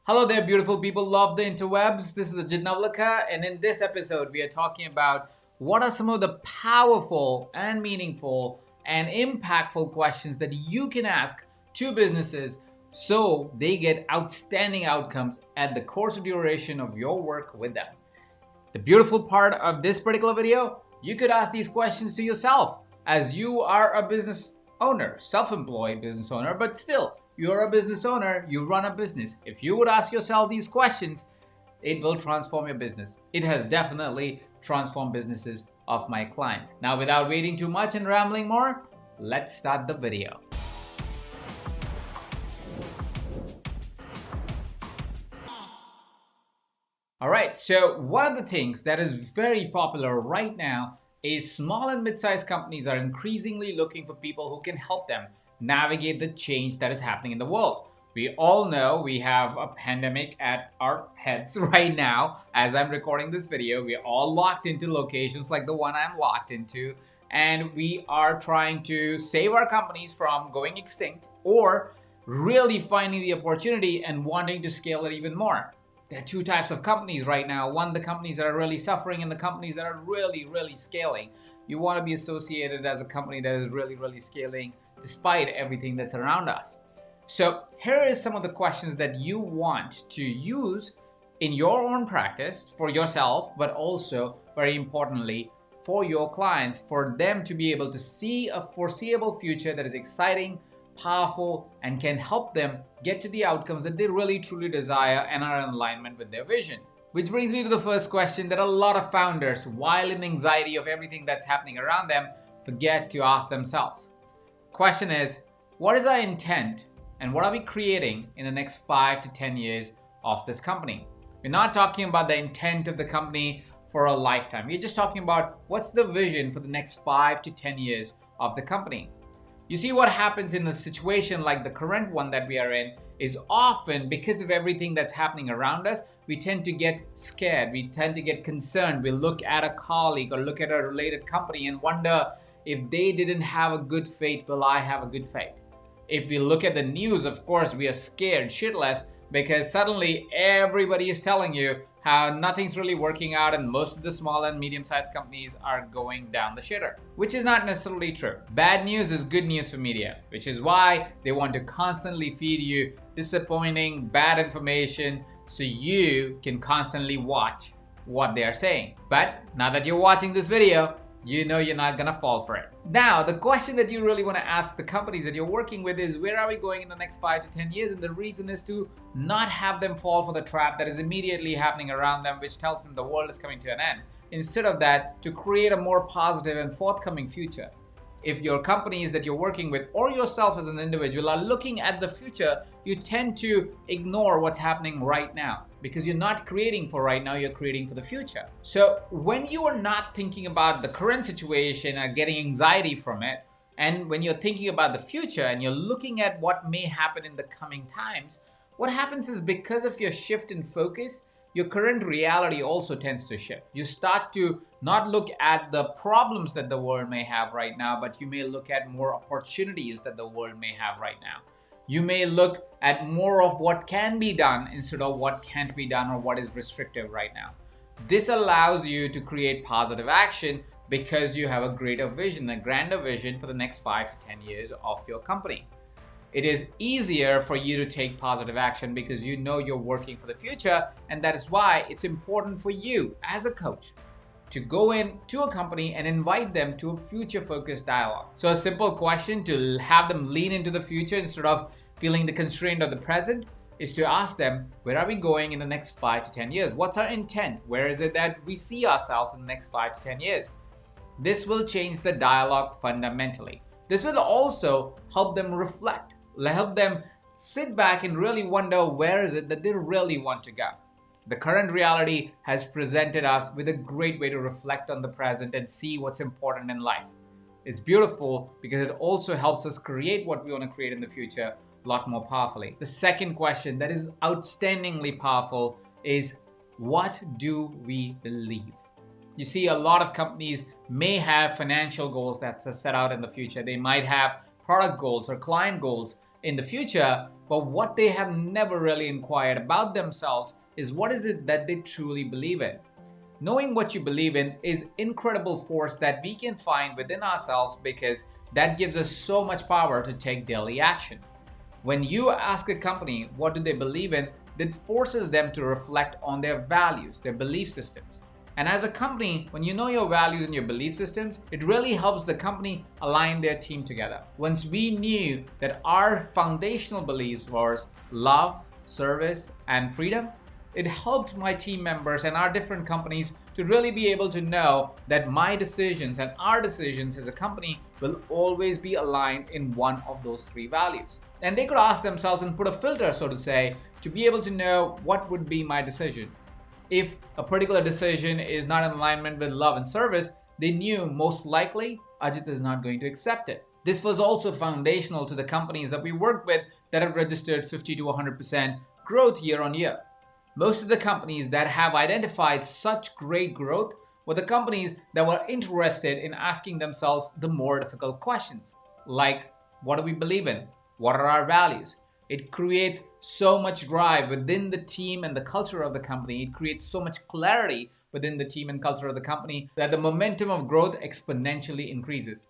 Hello there, beautiful people. Love the interwebs. This is Ajit Navlaka, and in this episode, we are talking about what are some of the powerful and meaningful and impactful questions that you can ask to businesses so they get outstanding outcomes at the course of duration of your work with them. The beautiful part of this particular video, you could ask these questions to yourself as you are a business owner, self-employed business owner, but still, you're a business owner, you run a business. If you would ask yourself these questions, it will transform your business. It has definitely transformed businesses of my clients. Now, without waiting too much and rambling more, let's start the video. All right, so one of the things that is very popular right now is small and mid-sized companies are increasingly looking for people who can help them navigate the change that is happening in the world. We all know we have a pandemic at our heads right now. As I'm recording this video, we're all locked into locations like the one I'm locked into, and we are trying to save our companies from going extinct or really finding the opportunity and wanting to scale it even more. There are two types of companies right now. One, the companies that are really suffering and the companies that are really scaling. You want to be associated as a company that is really scaling despite everything that's around us. So here is some of the questions that you want to use in your own practice for yourself, but also very importantly for your clients, for them to be able to see a foreseeable future that is exciting, powerful, and can help them get to the outcomes that they really truly desire and are in alignment with their vision. Which brings me to the first question that a lot of founders, while in anxiety of everything that's happening around them, forget to ask themselves. Question is, what is our intent and what are we creating in the next 5 to 10 years of this company? We're not talking about the intent of the company for a lifetime. We're just talking about what's the vision for the next 5 to 10 years of the company. You see, what happens in a situation like the current one that we are in is often because of everything that's happening around us, we tend to get scared, we tend to get concerned. We look at a colleague or look at a related company and wonder, if they didn't have a good fate, will I have a good fate? If we look at the news, of course, we are scared shitless because suddenly everybody is telling you how nothing's really working out and most of the small and medium-sized companies are going down the shitter, which is not necessarily true. Bad news is good news for media, which is why they want to constantly feed you disappointing, bad information so you can constantly watch what they are saying. But now that you're watching this video, you know you're not gonna fall for it. Now, the question that you really want to ask the companies that you're working with is, where are we going in the next 5 to 10 years? And the reason is to not have them fall for the trap that is immediately happening around them, which tells them the world is coming to an end. Instead of that, to create a more positive and forthcoming future. If your companies that you're working with or yourself as an individual are looking at the future, you tend to ignore what's happening right now because you're not creating for right now, you're creating for the future. So when you are not thinking about the current situation and getting anxiety from it, and when you're thinking about the future and you're looking at what may happen in the coming times, what happens is, because of your shift in focus, your current reality also tends to shift. You start to not look at the problems that the world may have right now, but you may look at more opportunities that the world may have right now. You may look at more of what can be done instead of what can't be done or what is restrictive right now. This allows you to create positive action because you have a greater vision, a grander vision for the next 5 to 10 years of your company. It is easier for you to take positive action because you know you're working for the future, and that is why it's important for you as a coach to go in to a company and invite them to a future-focused dialogue. So a simple question to have them lean into the future instead of feeling the constraint of the present is to ask them, where are we going in the next 5 to 10 years? What's our intent? Where is it that we see ourselves in the next 5 to 10 years? This will change the dialogue fundamentally. This will also help them reflect, help them sit back and really wonder, where is it that they really want to go? The current reality has presented us with a great way to reflect on the present and see what's important in life. It's beautiful because it also helps us create what we want to create in the future a lot more powerfully. The second question that is outstandingly powerful is, what do we believe? You see, a lot of companies may have financial goals that are set out in the future. They might have product goals or client goals in the future, but what they have never really inquired about themselves is what is it that they truly believe in. Knowing what you believe in is incredible force that we can find within ourselves, because that gives us so much power to take daily action. When you ask a company what do they believe in, that forces them to reflect on their values, their belief systems. And as a company, when you know your values and your belief systems, it really helps the company align their team together. Once we knew that our foundational beliefs was love, service, and freedom, it helped my team members and our different companies to really be able to know that my decisions and our decisions as a company will always be aligned in one of those three values. And they could ask themselves and put a filter, so to say, to be able to know what would be my decision. If a particular decision is not in alignment with love and service, they knew most likely Ajit is not going to accept it. This was also foundational to the companies that we worked with that have registered 50 to 100% growth year on year. Most of the companies that have identified such great growth were the companies that were interested in asking themselves the more difficult questions, like what do we believe in? What are our values? It creates so much drive within the team and the culture of the company. It creates so much clarity within the team and culture of the company that the momentum of growth exponentially increases.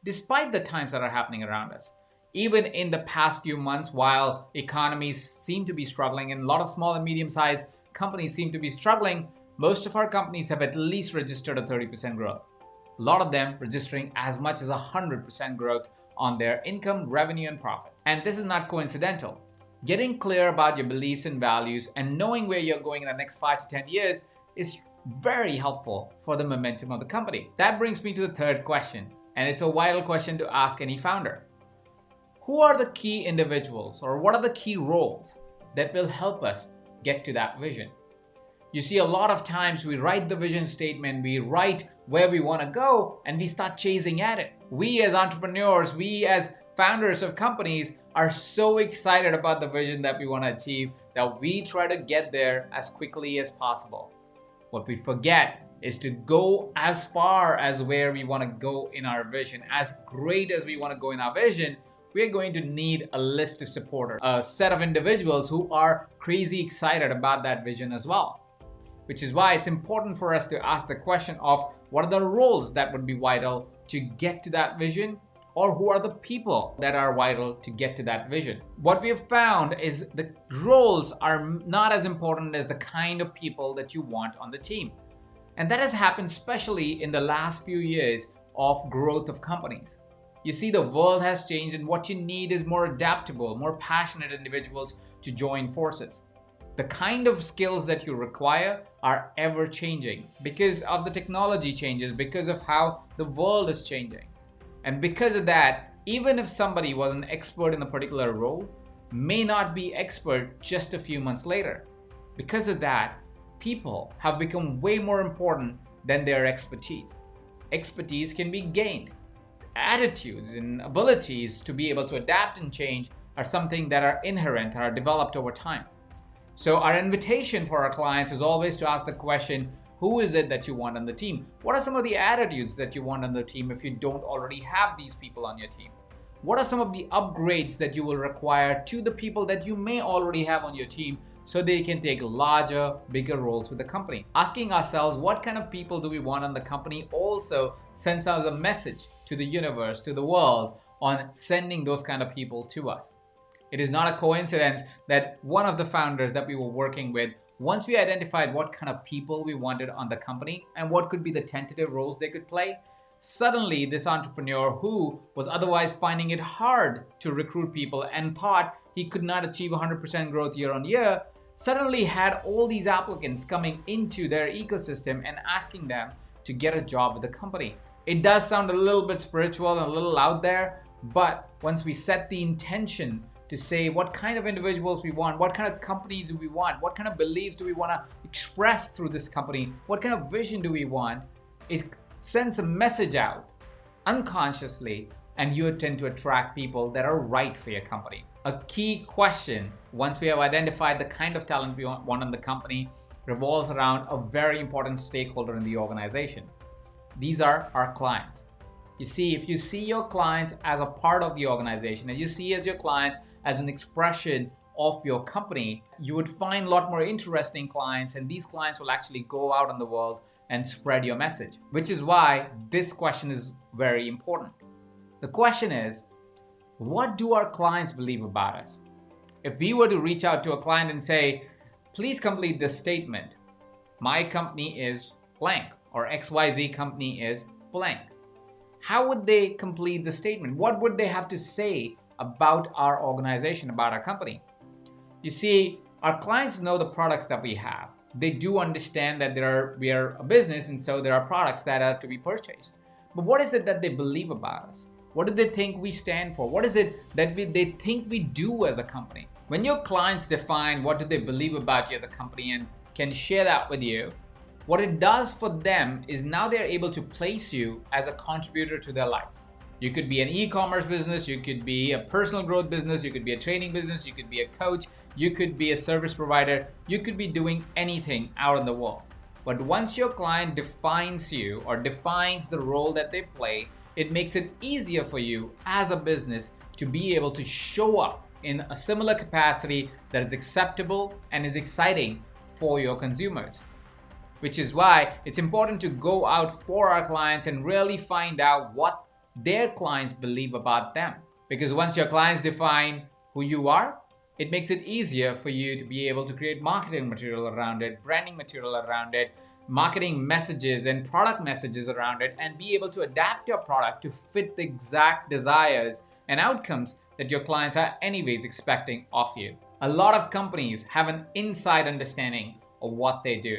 Despite the times that are happening around us, even in the past few months, while economies seem to be struggling and a lot of small and medium-sized companies seem to be struggling, most of our companies have at least registered a 30% growth. A lot of them registering as much as 100% growth on their income, revenue, and profit. And this is not coincidental. Getting clear about your beliefs and values and knowing where you're going in the next 5 to 10 years is very helpful for the momentum of the company. That brings me to the third question, and it's a vital question to ask any founder. Who are the key individuals, or what are the key roles that will help us get to that vision? You see, a lot of times we write the vision statement, we write where we want to go, and we start chasing at it. We as entrepreneurs, we as founders of companies are so excited about the vision that we want to achieve that we try to get there as quickly as possible. What we forget is to go as far as where we want to go in our vision. As great as we want to go in our vision, we're going to need a list of supporters, a set of individuals who are crazy excited about that vision as well. Which is why it's important for us to ask the question of what are the roles that would be vital to get to that vision, or who are the people that are vital to get to that vision. What we have found is the roles are not as important as the kind of people that you want on the team. And that has happened especially in the last few years of growth of companies. You see, the world has changed, and what you need is more adaptable, more passionate individuals to join forces. The kind of skills that you require are ever changing because of the technology changes, because of how the world is changing. And because of that, even if somebody was an expert in a particular role, may not be expert just a few months later. Because of that, people have become way more important than their expertise. Expertise can be gained. Attitudes and abilities to be able to adapt and change are something that are inherent and are developed over time. So our invitation for our clients is always to ask the question, who is it that you want on the team? What are some of the attitudes that you want on the team if you don't already have these people on your team? What are some of the upgrades that you will require to the people that you may already have on your team so they can take larger, bigger roles with the company? Asking ourselves what kind of people do we want on the company also sends out a message to the universe, to the world, on sending those kind of people to us. It is not a coincidence that one of the founders that we were working with, once we identified what kind of people we wanted on the company and what could be the tentative roles they could play, suddenly this entrepreneur who was otherwise finding it hard to recruit people and thought he could not achieve 100% growth year on year, suddenly had all these applicants coming into their ecosystem and asking them to get a job with the company. It does sound a little bit spiritual and a little out there, but once we set the intention to say what kind of individuals we want, what kind of company do we want, what kind of beliefs do we want to express through this company, what kind of vision do we want, it sends a message out unconsciously, and you tend to attract people that are right for your company. A key question, once we have identified the kind of talent we want in the company, revolves around a very important stakeholder in the organization. These are our clients. You see, if you see your clients as a part of the organization and you see as your clients as an expression of your company, you would find a lot more interesting clients, and these clients will actually go out in the world and spread your message, which is why this question is very important. The question is, what do our clients believe about us? If we were to reach out to a client and say, please complete this statement, my company is blank, or XYZ company is blank, how would they complete the statement? What would they have to say about our organization, about our company? You see, our clients know the products that we have. They do understand that we are a business, and so there are products that are to be purchased. But what is it that they believe about us? What do they think we stand for? What is it that they think we do as a company? When your clients define what do they believe about you as a company and can share that with you, what it does for them is now they're able to place you as a contributor to their life. You could be an e-commerce business, you could be a personal growth business, you could be a training business, you could be a coach, you could be a service provider, you could be doing anything out in the world. But once your client defines you or defines the role that they play, it makes it easier for you as a business to be able to show up in a similar capacity that is acceptable and is exciting for your consumers. Which is why it's important to go out for our clients and really find out what their clients believe about them. Because once your clients define who you are, it makes it easier for you to be able to create marketing material around it, branding material around it, marketing messages and product messages around it, and be able to adapt your product to fit the exact desires and outcomes that your clients are anyways expecting of you. A lot of companies have an inside understanding of what they do.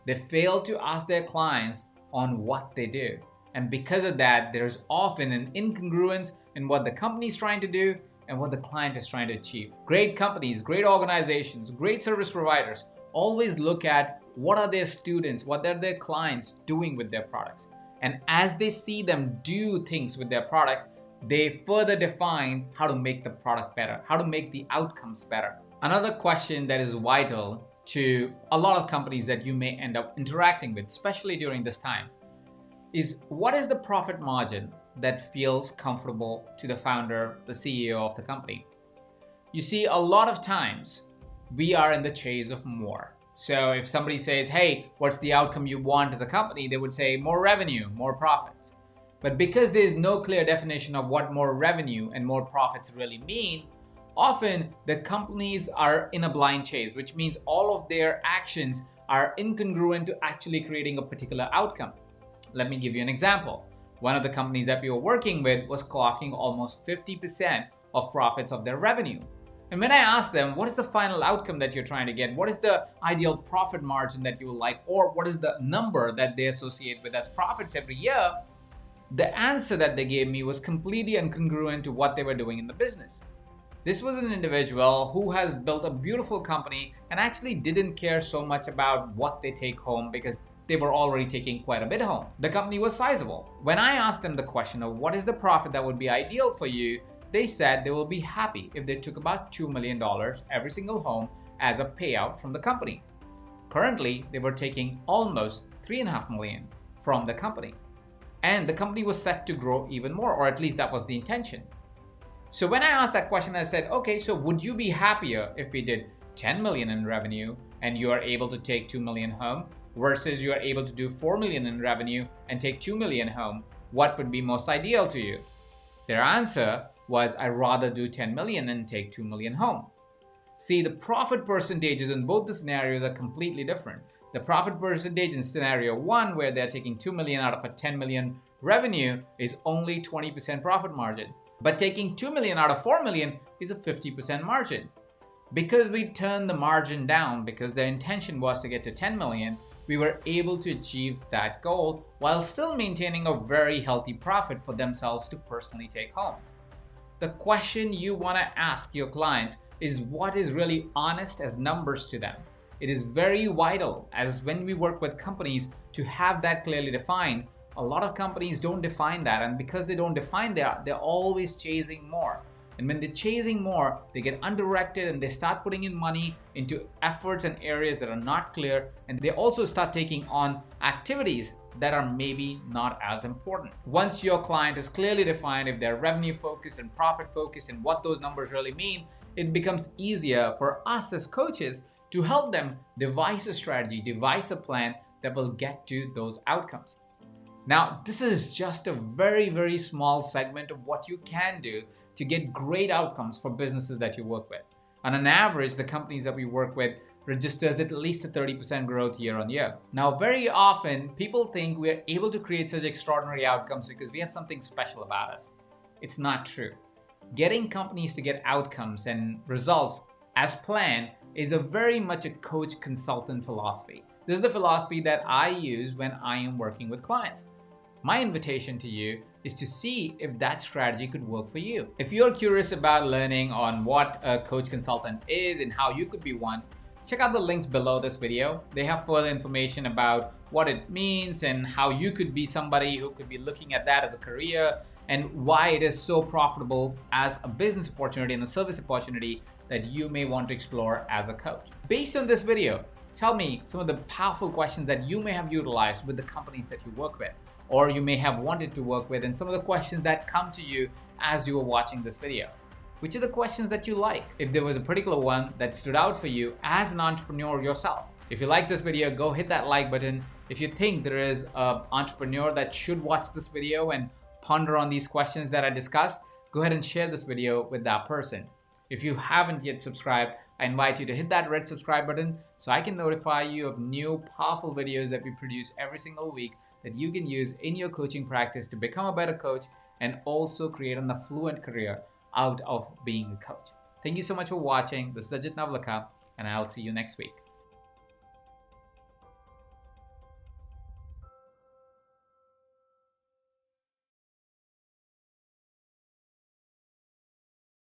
They fail to ask their clients on what they do. And because of that, there's often an incongruence in what the company is trying to do and what the client is trying to achieve. Great companies, great organizations, great service providers always look at what are their students, what are their clients doing with their products. And as they see them do things with their products, they further define how to make the product better, how to make the outcomes better. Another question that is vital to a lot of companies that you may end up interacting with, especially during this time, is what is the profit margin that feels comfortable to the founder, the CEO of the company? You see, a lot of times we are in the chase of more. So if somebody says, hey, what's the outcome you want as a company? They would say more revenue, more profits. But because there's no clear definition of what more revenue and more profits really mean, often the companies are in a blind chase, which means all of their actions are incongruent to actually creating a particular outcome. Let me give you an example. One of the companies that we were working with was clocking almost 50% of profits of their revenue. And when I asked them, what is the final outcome that you're trying to get? What is the ideal profit margin that you would like? Or what is the number that they associate with as profits every year? The answer that they gave me was completely incongruent to what they were doing in the business. This was an individual who has built a beautiful company and actually didn't care so much about what they take home because they were already taking quite a bit home. The company was sizable. When I asked them the question of what is the profit that would be ideal for you, they said they will be happy if they took about $2 million every single home as a payout from the company. Currently, they were taking almost $3.5 million from the company. And the company was set to grow even more, or at least that was the intention. So when I asked that question, I said, okay, so would you be happier if we did 10 million in revenue and you are able to take 2 million home versus you are able to do 4 million in revenue and take 2 million home? What would be most ideal to you? Their answer was, I'd rather do 10 million and take 2 million home. See, the profit percentages in both the scenarios are completely different. The profit percentage in scenario 1, where they're taking 2 million out of a 10 million revenue, is only 20% profit margin. But taking 2 million out of 4 million is a 50% margin. Because we turned the margin down, because their intention was to get to 10 million, we were able to achieve that goal while still maintaining a very healthy profit for themselves to personally take home. The question you want to ask your clients is what is really honest as numbers to them. It is very vital, as when we work with companies, to have that clearly defined. A lot of companies don't define that, and because they don't define that, they're always chasing more. And when they're chasing more, they get undirected and they start putting in money into efforts and areas that are not clear, and they also start taking on activities that are maybe not as important. Once your client is clearly defined, if they're revenue focused and profit focused and what those numbers really mean, it becomes easier for us as coaches to help them devise a strategy, devise a plan that will get to those outcomes. Now, this is just a very, very small segment of what you can do to get great outcomes for businesses that you work with. On an average, the companies that we work with registers at least a 30% growth year on year. Now, very often people think we're able to create such extraordinary outcomes because we have something special about us. It's not true. Getting companies to get outcomes and results as planned is a very much a coach consultant philosophy. This is the philosophy that I use when I am working with clients. My invitation to you is to see if that strategy could work for you. If you're curious about learning on what a coach consultant is and how you could be one, check out the links below this video. They have further information about what it means and how you could be somebody who could be looking at that as a career and why it is so profitable as a business opportunity and a service opportunity that you may want to explore as a coach. Based on this video, tell me some of the powerful questions that you may have utilized with the companies that you work with, or you may have wanted to work with, and some of the questions that come to you as you are watching this video. Which are the questions that you like? If there was a particular one that stood out for you as an entrepreneur yourself. If you like this video, go hit that like button. If you think there is an entrepreneur that should watch this video and ponder on these questions that I discussed, go ahead and share this video with that person. If you haven't yet subscribed, I invite you to hit that red subscribe button so I can notify you of new powerful videos that we produce every single week that you can use in your coaching practice to become a better coach and also create an affluent career out of being a coach. Thank you so much for watching. This is Ajit Navlakha, and I'll see you next week.